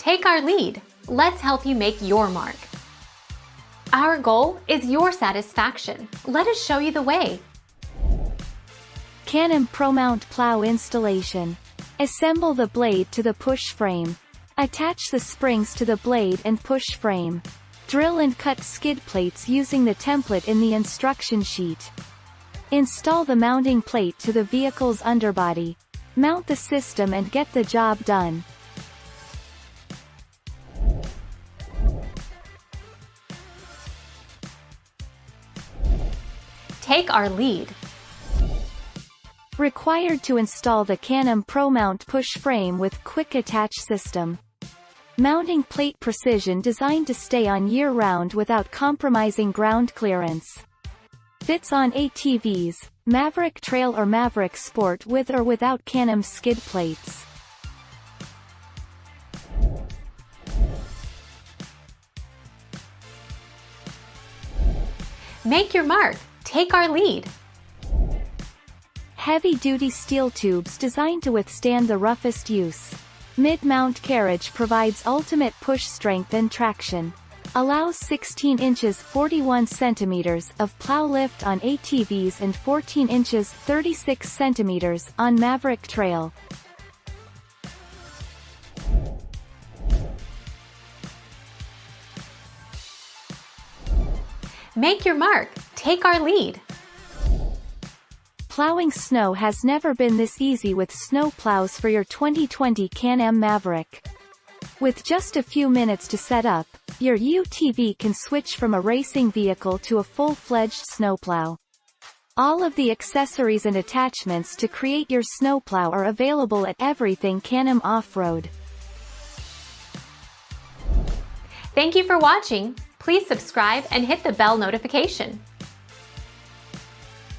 Take our lead. Let's help you make your mark. Our goal is your satisfaction. Let us show you the way. Can Am ProMount plow installation. Assemble the blade to the push frame. Attach the springs to the blade and push frame. Drill and cut skid plates using the template in the instruction sheet. Install the mounting plate to the vehicle's underbody. Mount the system and get the job done. Take our lead. Required to install the Can Am ProMount push frame with quick attach system. Mounting plate precision designed to stay on year-round without compromising ground clearance. Fits on ATVs, Maverick Trail or Maverick Sport with or without Can Am skid plates. Make your mark. Take our lead. Heavy-duty steel tubes designed to withstand the roughest use. Mid-mount carriage provides ultimate push strength and traction. Allows 16 inches 41 centimeters of plow lift on ATVs and 14 inches 36 centimeters on Maverick Trail. Make your mark. Take our lead. Plowing snow has never been this easy with snow plows for your 2020 Can Am Maverick. With just a few minutes to set up, your UTV can switch from a racing vehicle to a full-fledged snowplow. All of the accessories and attachments to create your snowplow are available at Everything Can Am Off-Road. Thank you for watching. Please subscribe and hit the bell notification.